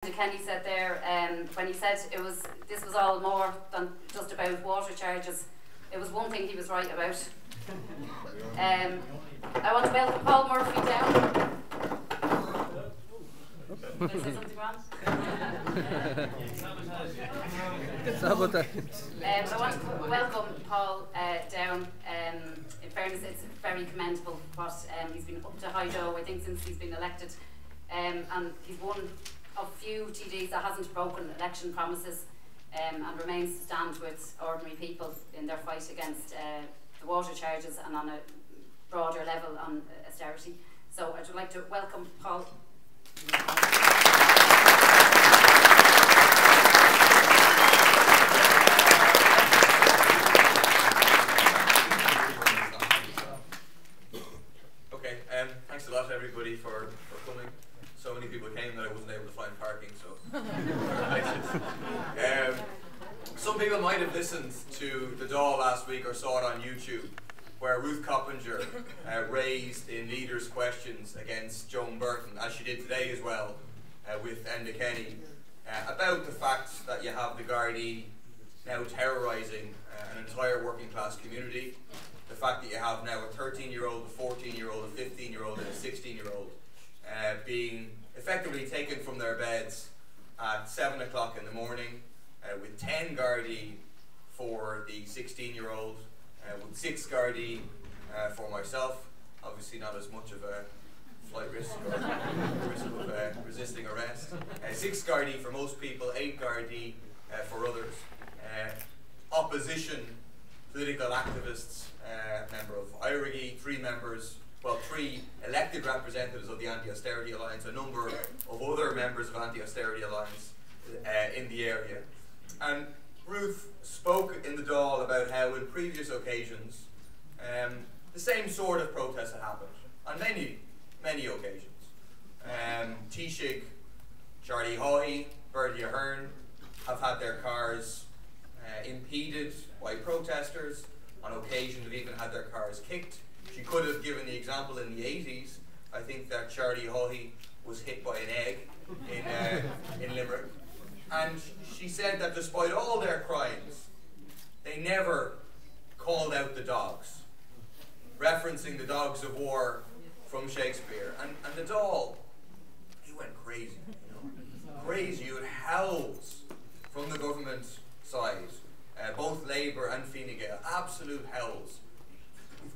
Kenny said there, when he said this was all more than just about water charges, it was one thing he was right about. I want to welcome Paul Murphy down. Can I say something wrong? I want to welcome Paul down. In fairness, it's very commendable what he's been up to high dough, I think, since he's been elected. And he's one of few TDs that hasn't broken election promises and remains to stand with ordinary people in their fight against the water charges and on a broader level on austerity. So I would like to welcome Paul. Okay, thanks a lot everybody for coming. So many people came that I wasn't able to find parking, so some people might have listened to the Dáil last week or saw it on YouTube, where Ruth Coppinger raised in leaders' questions against Joan Burton, as she did today as well, with Enda Kenny, about the fact that you have the Gardai now terrorising an entire working class community, the fact that you have now a 13-year-old, a 14-year-old, a 15-year-old and a 16-year-old being effectively taken from their beds at 7 o'clock in the morning, with 10 Gardai for the 16-year-old, with 6 Gardai for myself, obviously not as much of a flight risk or risk of resisting arrest, 6 Gardai for most people, 8 Gardai for others. Opposition political activists, member of IRIGI, 3 members, well, 3 elected representatives of the Anti Austerity Alliance, a number of other members of Anti Austerity Alliance in the area. And Ruth spoke in the Dáil about how in previous occasions the same sort of protest had happened on many occasions. Taoiseach, Charlie Hoy, Bertie Ahern have had their cars impeded by protesters. On occasion they've even had their cars kicked. She could have given the example in the 80s. I think that Charlie Hoy was hit by an egg in Limerick. And she said that despite all their crimes, they never called out the dogs, referencing the dogs of war from Shakespeare. And the Dáil, he went crazy, crazy. You had howls from the government side, both Labour and Fine Gael, absolute howls.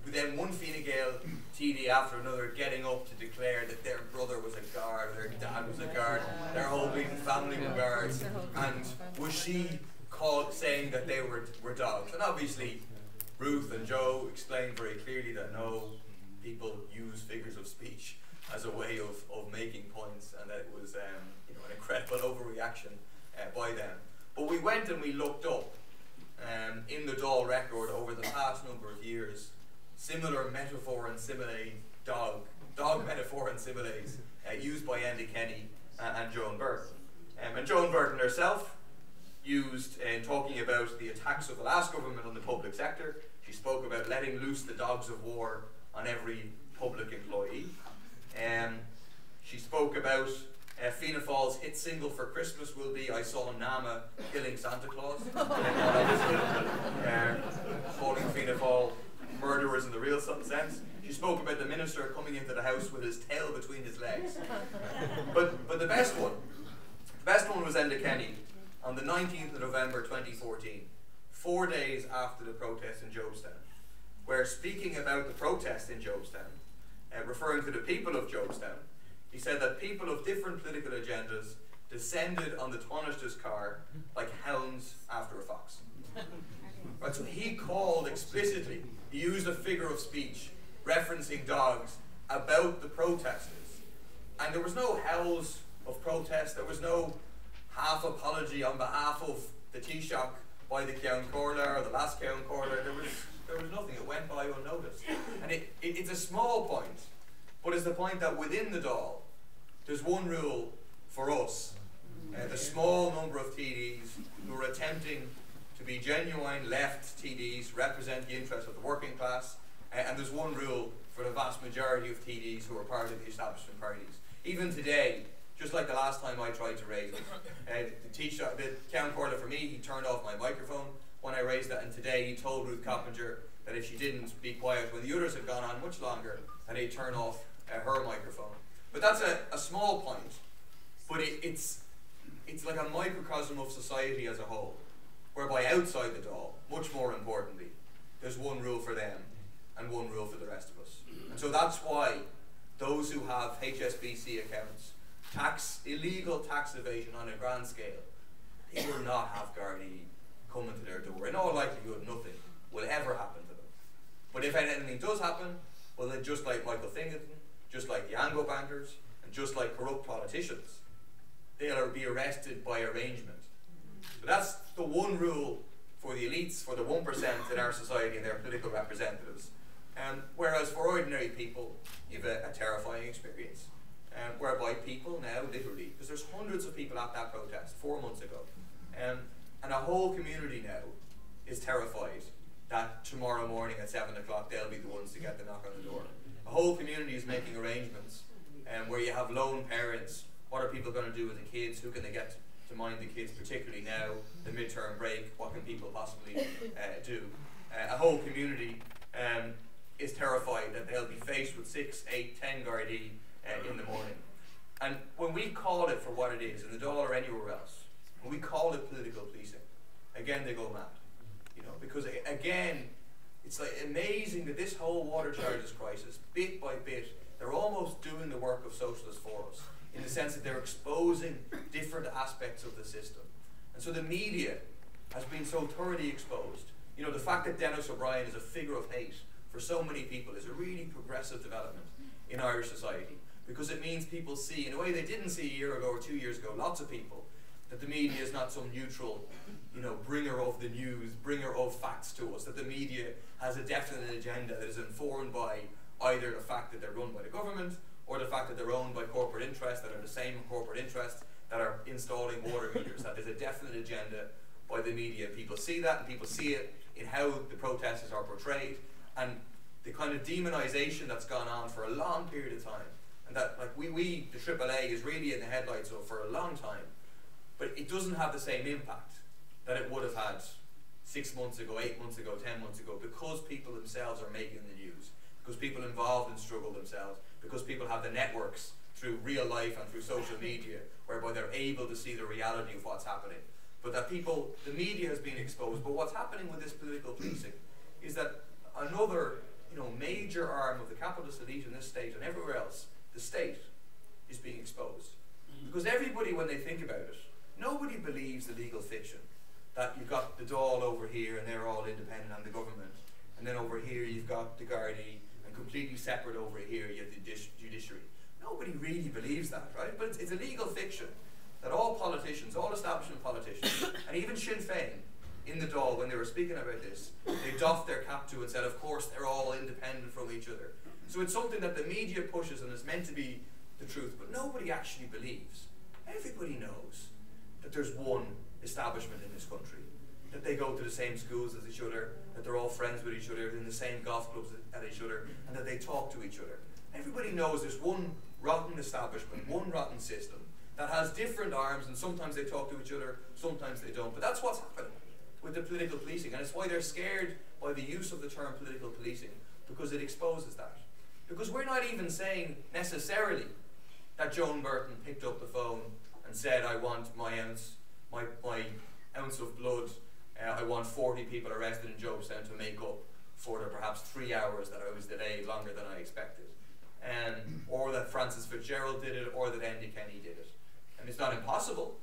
Then one Fine Gael TD after another getting up to declare that their brother was a guard, their dad was a guard, their whole bleeding family were guards, and was she called saying that they were dogs? And obviously Ruth and Joe explained very clearly that no, people use figures of speech as a way of making points, and that it was an incredible overreaction by them. But we went and we looked up in the Dáil record over the past number of years similar metaphor and simile, dog metaphor and similes used by Enda Kenny and Joan Burton. And Joan Burton herself used in talking about the attacks of the last government on the public sector. She spoke about letting loose the dogs of war on every public employee. She spoke about Fianna Fáil's hit single for Christmas will be I Saw Nama Killing Santa Claus. Calling Fianna Fáil murderers in the real sense. She spoke about the minister coming into the house with his tail between his legs. But the best one was Enda Kenny on the 19th of November 2014, 4 days after the protest in Jobstown, where speaking about the protest in Jobstown, referring to the people of Jobstown, he said that people of different political agendas descended on the Taoiseach's car like hounds after a fox. Right, so he called explicitly, he used a figure of speech referencing dogs about the protesters. And there was no howls of protest, there was no half apology on behalf of the Taoiseach by the Cllr or the last Cllr. There was nothing, it went by unnoticed. And it's a small point, but it's the point that within the Dáil, there's one rule for us, the small number of TDs who are attempting to be genuine left TDs, represent the interests of the working class, and there's one rule for the vast majority of TDs who are part of the establishment parties. Even today, just like the last time I tried to raise it. The count caller for me, he turned off my microphone when I raised that, and today he told Ruth Coppinger that if she didn't be quiet when the others had gone on much longer, that he'd turn off her microphone. But that's a small point, but it's like a microcosm of society as a whole, whereby outside the Dáil, much more importantly, there's one rule for them and one rule for the rest of us. And so that's why those who have HSBC accounts, illegal tax evasion on a grand scale, they will not have Gardai coming to their door. In all likelihood, nothing will ever happen to them. But if anything does happen, well then just like Michael Fingerton, just like the Ango bankers, and just like corrupt politicians, they'll be arrested by arrangement. So that's the one rule for the elites, for the 1% in our society and their political representatives. Whereas for ordinary people, you have a terrifying experience. Whereby people now, literally, because there's hundreds of people at that protest 4 months ago, and a whole community now is terrified that tomorrow morning at 7 o'clock they'll be the ones to get the knock on the door. A whole community is making arrangements where you have lone parents. What are people going to do with the kids? Who can they get to mind the kids, particularly now, the midterm break? What can people possibly do? A whole community is terrified that they'll be faced with 6, 8, 10 Gardai in the morning. And when we call it for what it is, in the Dáil or anywhere else, when we call it political policing, again they go mad. You know, because again, it's like amazing that this whole water charges crisis, bit by bit, they're almost doing the work of socialists for us, in the sense that they're exposing different aspects of the system. And so the media has been so thoroughly exposed. You know, the fact that Dennis O'Brien is a figure of hate for so many people is a really progressive development in Irish society, because it means people see, in a way they didn't see a year ago or 2 years ago, lots of people, that the media is not some neutral, you know, bringer of the news, bringer of facts to us, that the media has a definite agenda that is informed by either the fact that they're run by the government or the fact that they're owned by corporate interests that are the same corporate interests that are installing water meters, that there's a definite agenda by the media. People see that, and people see it in how the protesters are portrayed, and the kind of demonization that's gone on for a long period of time, and that, like, we the AAA is really in the headlights of for a long time, but it doesn't have the same impact that it would have had 6 months ago, 8 months ago, 10 months ago, because people themselves are making the news, because people involved in struggle themselves, because people have the networks through real life and through social media, whereby they're able to see the reality of what's happening. But that people, the media has been exposed. But what's happening with this political policing is that another, you know, major arm of the capitalist elite in this state and everywhere else, the state, is being exposed. Because everybody, when they think about it, nobody believes the legal fiction that you've got the Dáil over here and they're all independent on the government, and then over here you've got the Gardai, and completely separate over here you have the judiciary. Nobody really believes that, right? But it's a legal fiction that all politicians, all establishment politicians, and even Sinn Féin in the Dáil, when they were speaking about this, they doffed their cap to and said, of course, they're all independent from each other. So it's something that the media pushes and is meant to be the truth, but nobody actually believes. Everybody knows that there's one establishment in this country, that they go to the same schools as each other, that they're all friends with each other, in the same golf clubs as each other, and that they talk to each other. Everybody knows there's one rotten establishment, one rotten system, that has different arms, and sometimes they talk to each other, sometimes they don't. But that's what's happening with the political policing, and it's why they're scared by the use of the term political policing, because it exposes that. Because we're not even saying necessarily that Joan Burton picked up the phone and said, I want my ounce of blood, I want 40 people arrested in Jobstown to make up for the perhaps 3 hours that I was delayed longer than I expected. Or that Francis Fitzgerald did it, or that Andy Kenny did it. And it's not impossible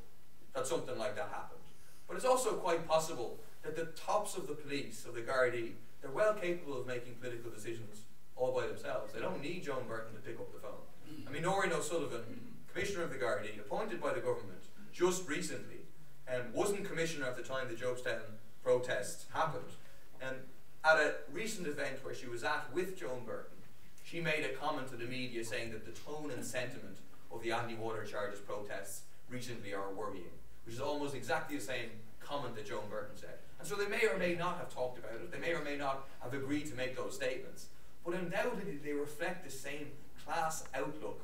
that something like that happened. But it's also quite possible that the tops of the police, of the Gardaí, they're well capable of making political decisions all by themselves. They don't need Joan Burton to pick up the phone. I mean, Noreen O'Sullivan, Commissioner of the Gardaí, appointed by the government just recently, wasn't Commissioner at the time the Jobstown protests happened. And at a recent event where she was at with Joan Burton, she made a comment to the media saying that the tone and sentiment of the anti-water charges protests recently are worrying, which is almost exactly the same comment that Joan Burton said. And so they may or may not have talked about it, they may or may not have agreed to make those statements, but undoubtedly they reflect the same class outlook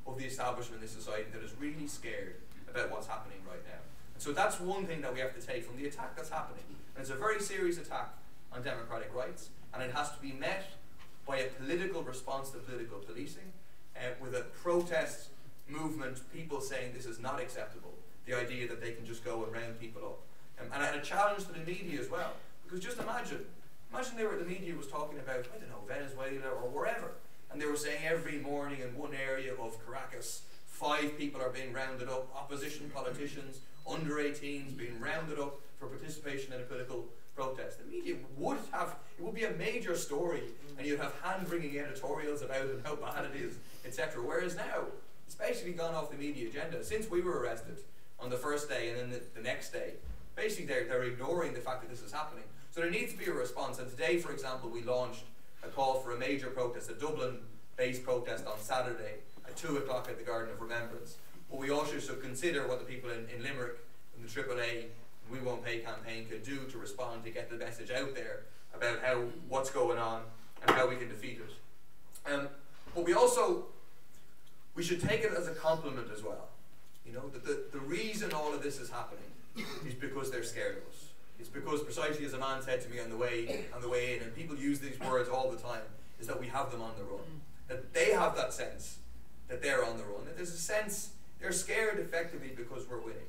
of the establishment in this society that is really scared about what's happening right now. And so that's one thing that we have to take from the attack that's happening. And it's a very serious attack on democratic rights, and it has to be met by a political response to political policing, with a protest movement, people saying this is not acceptable, the idea that they can just go and round people up. And a challenge to the media as well, because just imagine the media was talking about, I don't know, Venezuela or wherever, and they were saying every morning in one area of Caracas, 5 people are being rounded up, opposition politicians, under 18s being rounded up for participation in a political protest. The media would have, it would be a major story, and you'd have hand-wringing editorials about it and how bad it is, etc. Whereas now, it's basically gone off the media agenda. Since we were arrested on the first day and then the next day, basically they're ignoring the fact that this is happening. So there needs to be a response, and today, for example, we launched a call for a major protest, a Dublin-based protest on Saturday at 2 o'clock at the Garden of Remembrance. But we also should consider what the people in Limerick and the AAA We Won't Pay campaign could do to respond to get the message out there about what's going on and how we can defeat it. But we should take it as a compliment as well. You know, that the reason all of this is happening is because they're scared of us. It's because, precisely as a man said to me on the way in, and people use these words all the time, is that we have them on the run. That they have that sense that they're on the run. That there's a sense they're scared effectively because we're winning.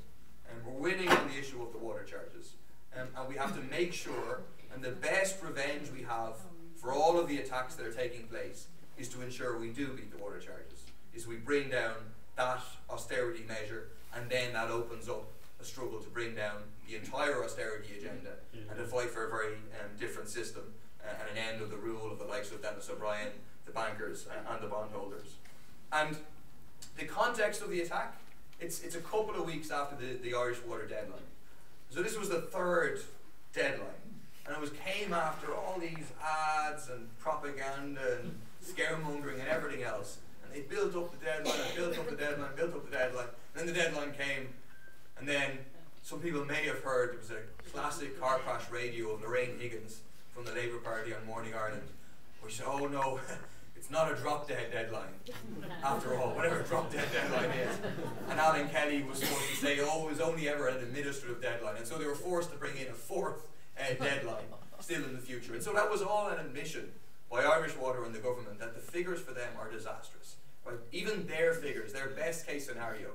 And we're winning on the issue of the water charges. And we have to make sure, and the best revenge we have for all of the attacks that are taking place is to ensure we do beat the water charges. Is we bring down that austerity measure, and then that opens up a struggle to bring down the entire austerity agenda and to fight for a very different system and an end of the rule of the likes of Dennis O'Brien, the bankers and the bondholders. And the context of the attack, it's a couple of weeks after the Irish water deadline. So this was the 3rd deadline, and it came after all these ads and propaganda and scaremongering and everything else. And they built up the deadline, built up the deadline, built up the deadline. And then the deadline came, and then some people may have heard there was a classic car crash radio of Lorraine Higgins from the Labour Party on Morning Ireland, where she said, oh no, it's not a drop-dead deadline, after all, whatever drop-dead deadline is. And Alan Kelly was supposed to say, oh, it was only ever an administrative deadline. And so they were forced to bring in a 4th deadline still in the future. And so that was all an admission by Irish Water and the government that the figures for them are disastrous. Right? Even their figures, their best case scenario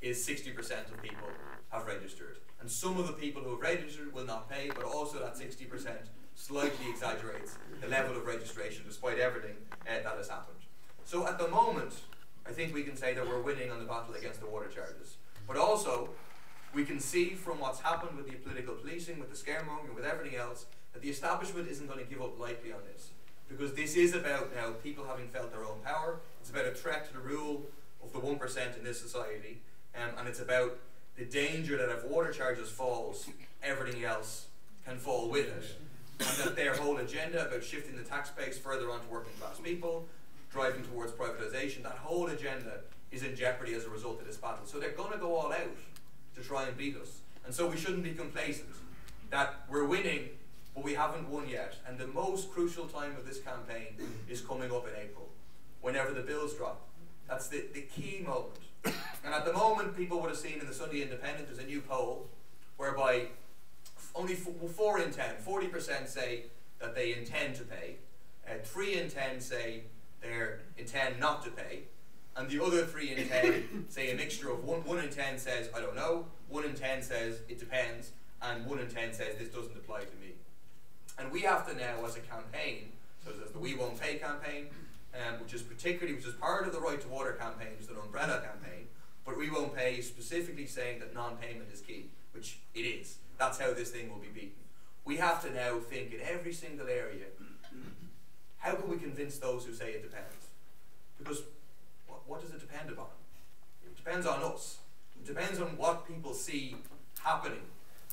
is 60% of people have registered. And some of the people who have registered will not pay, but also that 60% slightly exaggerates the level of registration despite everything that has happened. So at the moment, I think we can say that we're winning on the battle against the water charges. But also, we can see from what's happened with the political policing, with the scaremongering, with everything else, that the establishment isn't going to give up lightly on this. Because this is about now people having felt their own power. It's about a threat to the rule of the 1% in this society. And it's about the danger that if water charges falls, everything else can fall with it. And that their whole agenda about shifting the tax base further onto working class people, driving towards privatisation, that whole agenda is in jeopardy as a result of this battle. So they're going to go all out to try and beat us. And so we shouldn't be complacent that we're winning, but we haven't won yet. And the most crucial time of this campaign is coming up in April, whenever the bills drop. That's the key moment. And at the moment, people would have seen in the Sunday Independent, there's a new poll whereby only 4 in 10, 40% say that they intend to pay, 3 in 10 say they intend not to pay, and the other 3 in 10 say a mixture of 1 in 10 says I don't know, 1 in 10 says it depends, and 1 in 10 says this doesn't apply to me. And we have to now, as a campaign, so there's the We Won't Pay campaign, which is part of the Right to Water campaign, which is an umbrella campaign, but We Won't Pay is specifically saying that non-payment is key, which it is. That's how this thing will be beaten. We have to now think in every single area, how can we convince those who say it depends? Because what does it depend upon? It depends on us. It depends on what people see happening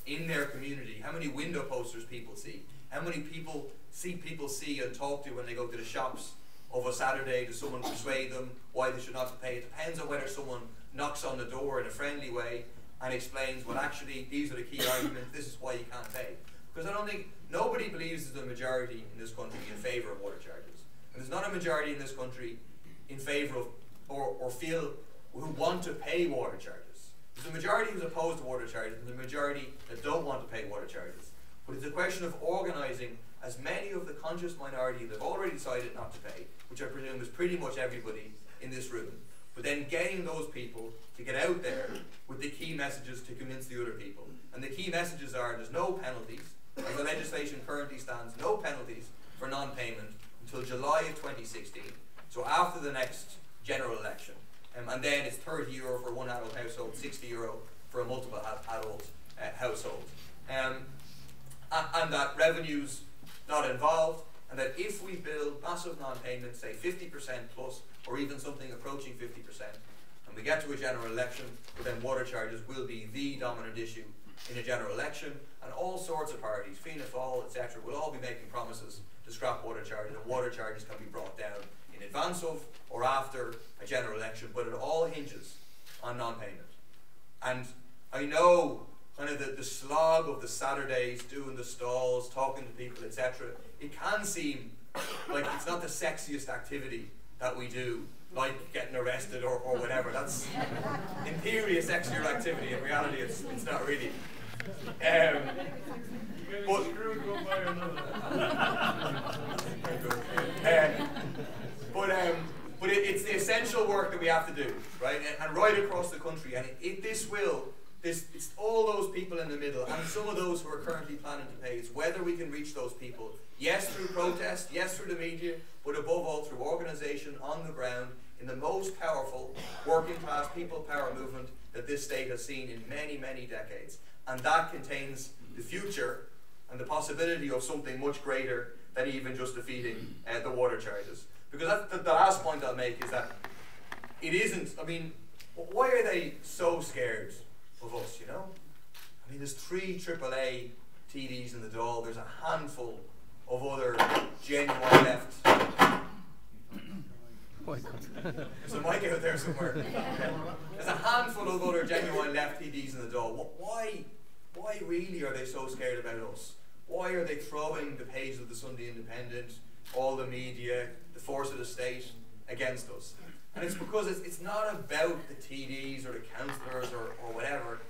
in their community, how many window posters people see, how many people see and talk to when they go to the shops of a Saturday. Does someone persuade them why they should not pay? It depends on whether someone knocks on the door in a friendly way and explains, well, actually, these are the key arguments, this is why you can't pay. Because I don't think, nobody believes there's a majority in this country in favour of water charges. And there's not a majority in this country in favour of or feel who want to pay water charges. There's a majority who's opposed to water charges and the majority that don't want to pay water charges. But it's a question of organising as many of the conscious minority that have already decided not to pay, which I presume is pretty much everybody in this room, but then getting those people to get out there with the key messages to convince the other people. And the key messages are there's no penalties, as the legislation currently stands, no penalties for non-payment until July of 2016, so after the next general election. And then it's €30 for one adult household, €60 for a multiple adult household. And that revenue's not involved, and that if we build massive non-payments, say 50% plus, or even something approaching 50%, and we get to a general election, then water charges will be the dominant issue in a general election, and all sorts of parties, Fianna Fáil, etc., will all be making promises to scrap water charges, and water charges can be brought down in advance of or after a general election, but it all hinges on non-payment. And I know kind of the slog of the Saturdays, doing the stalls, talking to people, etc., it can seem like it's not the sexiest activity that we do, like getting arrested or whatever. That's in theory a sexier activity. In reality, it's not really. But it's the essential work that we have to do, right? And right across the country. And it's all those people in the middle, and some of those who are currently planning to pay. It's whether we can reach those people. Yes, through protest. Yes, through the media. But above all, through organisation on the ground in the most powerful working class people power movement that this state has seen in many, many decades. And that contains the future and the possibility of something much greater than even just defeating the water charges. Because that's the last point I'll make is that it isn't, I mean, why are they so scared of us, you know? I mean, there's 3 AAA TDs in the Dáil, there's a handful of other genuine left. There's a mic out there somewhere. There's a handful of other genuine left TDs in the Dáil. Why really are they so scared about us? Why are they throwing the page of the Sunday Independent, all the media, the force of the state against us? And it's because it's not about the TDs or the councillors or whatever.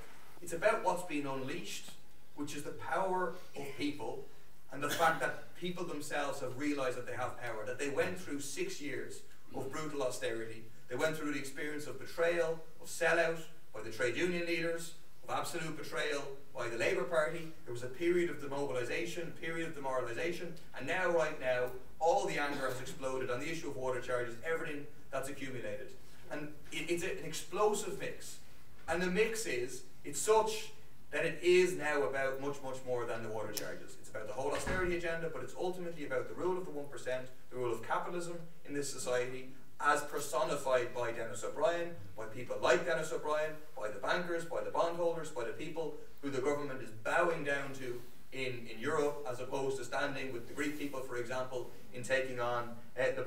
It's about what's being unleashed, which is the power of people and the fact that people themselves have realised that they have power, that they went through 6 years of brutal austerity. They went through the experience of betrayal, of sellout by the trade union leaders, of absolute betrayal by the Labour Party. There was a period of demobilisation, a period of demoralisation, and now, right now, all the anger has exploded on the issue of water charges, everything that's accumulated. And it's an explosive mix. And the mix is, it's such that it is now about much, much more than the water charges. It's about the whole austerity agenda, but it's ultimately about the rule of the 1%, the rule of capitalism in this society, as personified by Dennis O'Brien, by people like Dennis O'Brien, by the bankers, by the bondholders, by the people who the government is bowing down to in Europe, as opposed to standing with the Greek people, for example, in taking on the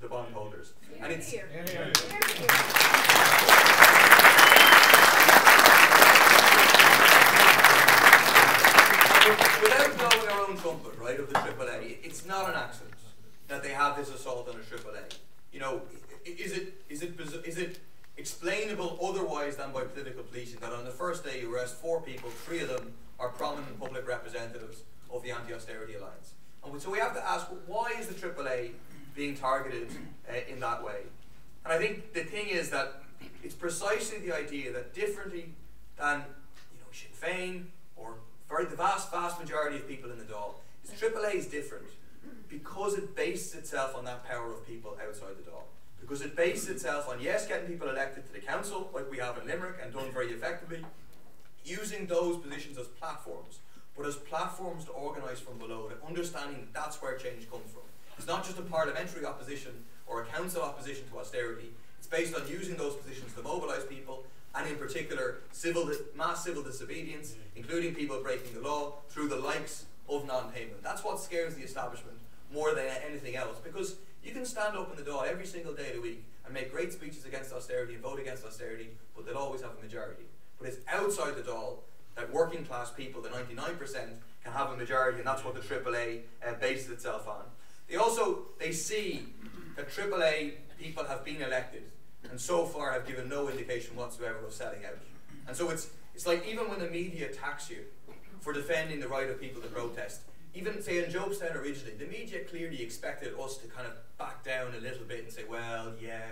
bondholders. And it's without blowing our own trumpet, right, of the AAA, it's not an accident that they have this assault on a AAA. You know, is it explainable otherwise than by political policing that on the first day you arrest 4 people, 3 of them are prominent public representatives of the Anti Austerity Alliance? And so we have to ask, why is the AAA being targeted in that way? And I think the thing is that it's precisely the idea that differently than Sinn Féin or the vast majority of people in the Dáil, is AAA is different because it bases itself on that power of people outside the Dáil. Because it bases itself on, yes, getting people elected to the council, like we have in Limerick, and done very effectively, using those positions as platforms, but as platforms to organise from below, to understanding that that's where change comes from. It's not just a parliamentary opposition or a council opposition to austerity. It's based on using those positions to mobilise people, and in particular, mass civil disobedience, including people breaking the law, through the likes of non-payment. That's what scares the establishment more than anything else, because you can stand up in the Dáil every single day of the week and make great speeches against austerity and vote against austerity, but they'll always have a majority. But it's outside the Dáil that working class people, the 99%, can have a majority, and that's what the AAA bases itself on. They see that AAA people have been elected and so far have given no indication whatsoever of selling out. And so it's like, even when the media attacks you for defending the right of people to protest, even say in Jobstown originally, the media clearly expected us to kind of back down a little bit and say, well, yeah,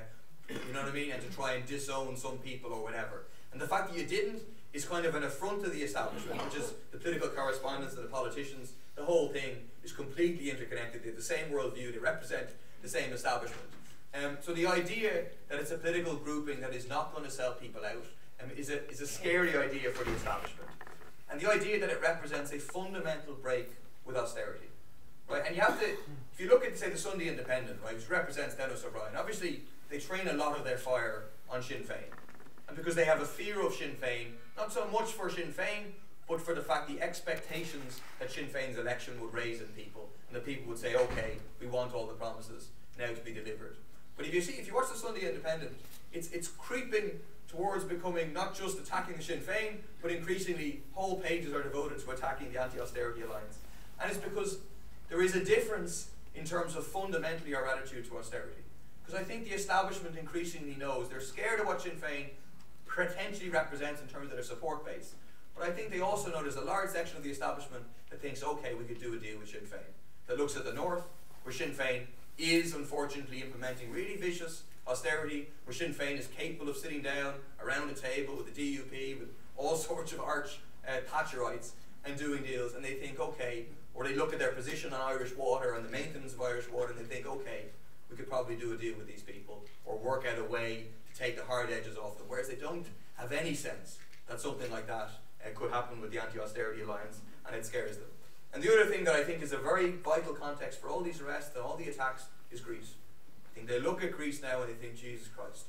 you know what I mean, and to try and disown some people or whatever. And the fact that you didn't is kind of an affront to the establishment, which is the political correspondence of the politicians. The whole thing is completely interconnected. They have the same worldview, they represent the same establishment. So the idea that it's a political grouping that is not going to sell people out is a scary idea for the establishment. And the idea that it represents a fundamental break with austerity. Right? And you have to, if you look at, say, the Sunday Independent, right, which represents Dennis O'Brien, obviously they train a lot of their fire on Sinn Féin. And because they have a fear of Sinn Féin, not so much for Sinn Féin, but for the fact the expectations that Sinn Féin's election would raise in people, and that people would say, okay, we want all the promises now to be delivered. But if you watch the Sunday Independent, it's creeping towards becoming not just attacking the Sinn Féin, but increasingly whole pages are devoted to attacking the Anti Austerity Alliance. And it's because there is a difference in terms of fundamentally our attitude to austerity. Because I think the establishment increasingly knows they're scared of what Sinn Féin potentially represents in terms of their support base. But I think they also know there's a large section of the establishment that thinks, okay, we could do a deal with Sinn Féin. That looks at the north, where Sinn Féin is unfortunately implementing really vicious austerity, where Sinn Féin is capable of sitting down around a table with the DUP, with all sorts of arch Thatcherites, and doing deals, and they think, okay, or they look at their position on Irish water and the maintenance of Irish water, and they think, okay, we could probably do a deal with these people, or work out a way to take the hard edges off them, whereas they don't have any sense that something like that could happen with the Anti Austerity Alliance, and it scares them. And the other thing that I think is a very vital context for all these arrests and all the attacks is Greece. I think they look at Greece now and they think, Jesus Christ.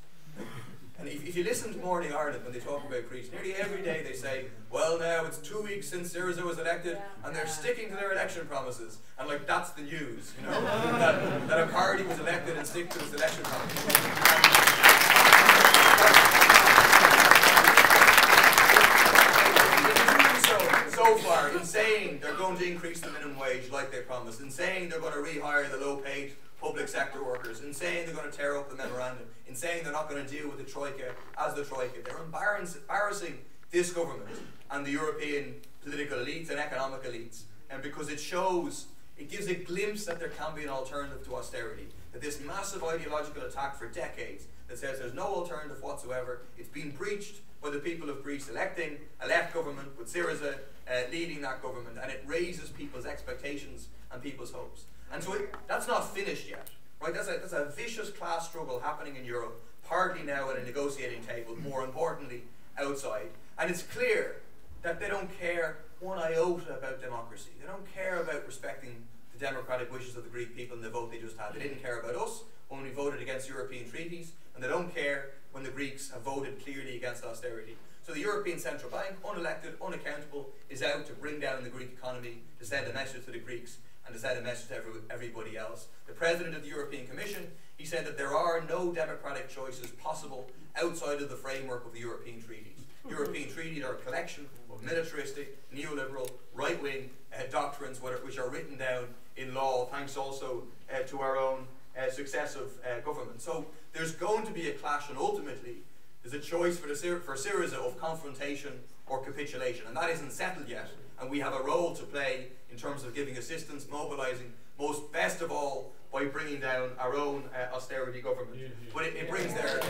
And if you listen to Morning Ireland when they talk about Greece, nearly every day they say, well, now it's 2 weeks since Syriza was elected, and they're sticking to their election promises. And like, that's the news, you know, that a party was elected and stick to its election promises. So far, in saying they're going to increase the minimum wage like they promised, in saying they're going to rehire the low-paid public sector workers, in saying they're going to tear up the memorandum, in saying they're not going to deal with the Troika as the Troika, they're embarrassing this government and the European political elites and economic elites, and because it gives a glimpse that there can be an alternative to austerity, that this massive ideological attack for decades that says there's no alternative whatsoever, it's been breached by the people of Greece electing a left government with Syriza leading that government, and it raises people's expectations and people's hopes. And so that's not finished yet, right? That's a vicious class struggle happening in Europe, partly now at a negotiating table, more importantly outside. And it's clear that they don't care one iota about democracy. They don't care about respecting the democratic wishes of the Greek people in the vote they just had. They didn't care about us when we voted against European treaties, and they don't care when the Greeks have voted clearly against austerity. So the European Central Bank, unelected, unaccountable, is out to bring down the Greek economy, to send a message to the Greeks, and to send a message to everybody else. The President of the European Commission, he said that there are no democratic choices possible outside of the framework of the European treaties. European treaties are a collection of militaristic, neoliberal, right-wing doctrines which are written down in law, thanks also to our own successive government. So there's going to be a clash, and ultimately there's a choice for Syriza of confrontation or capitulation, and that isn't settled yet. And we have a role to play in terms of giving assistance, mobilising, most best of all by bringing down our own austerity government. But it brings their